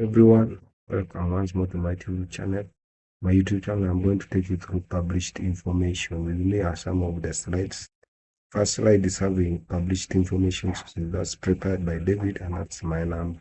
Everyone, welcome once more to my YouTube channel. My YouTube channel, I'm going to take you through published information. With me are some of the slides. First slide is having published information sources. That's prepared by David, and that's my number.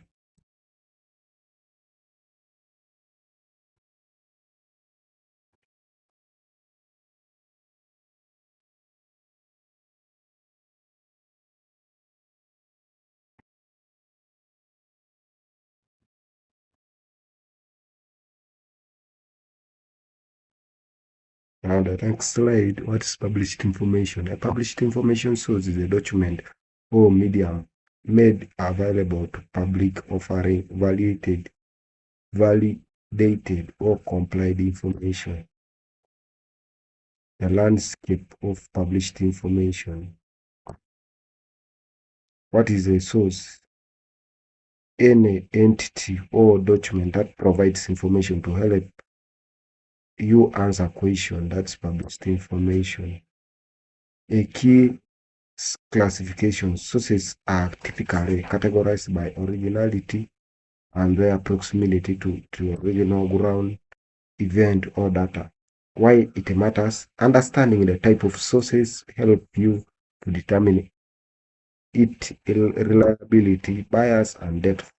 Now the next slide, what is published information? A published information source is a document or medium made available to public offering validated or complied information. The landscape of published information. What is a source? Any entity or document that provides information to help you answer a question. That's published information. A key classification: sources are typically categorized by originality and their proximity to original ground, event, or data. Why it matters? Understanding the type of sources help you to determine its reliability, bias, and depth.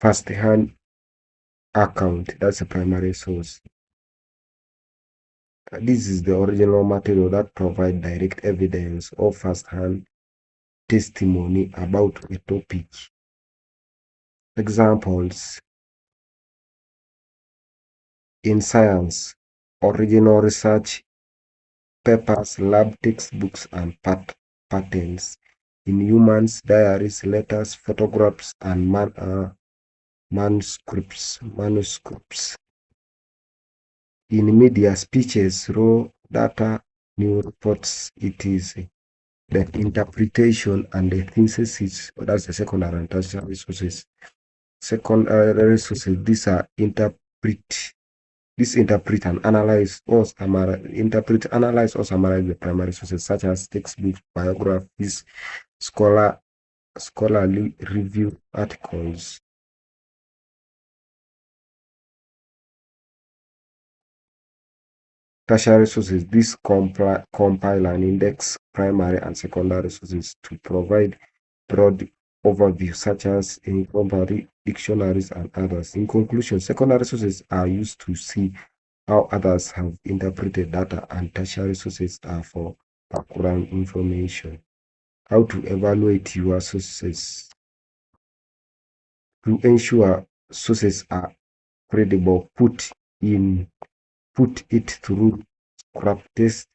First-hand account, that's a primary source. This is the original material that provides direct evidence or first-hand testimony about a topic. Examples: in science, original research papers, lab textbooks, and patents. In humans, diaries, letters, photographs, and manuscripts. In media, speeches, raw data, new reports. It is the interpretation and the synthesis. That's the secondary and tertiary sources. Secondary sources, these interpret and analyze or summarize the primary sources, such as textbooks, biographies, scholarly review articles. Tertiary sources, these compile and index primary and secondary sources to provide broad overview, such as inventory, dictionaries, and others. In conclusion, secondary sources are used to see how others have interpreted data, and tertiary sources are for background information. How to evaluate your sources. To ensure sources are credible, put it through scrap test.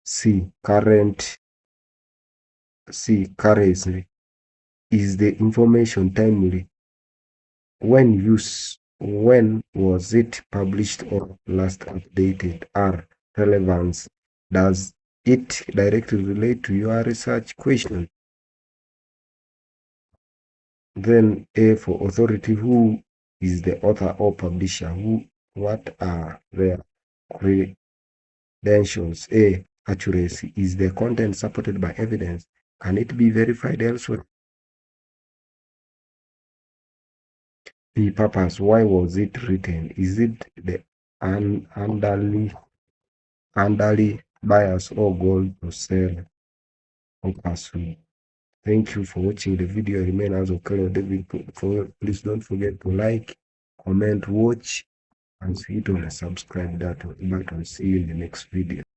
See currency. Is the information timely? When was it published or last updated? R, relevance. Does it directly relate to your research question? Then A for authority. Who is the author or publisher? What are their credentials? A, accuracy. Is the content supported by evidence? Can it be verified elsewhere? B, purpose. Why was it written? Is it the underlying bias or goal to sell or pursue? Thank you for watching the video. Remain as Okelo David. Please don't forget to like, comment, watch, and hit on the subscribe button. See you in the next video.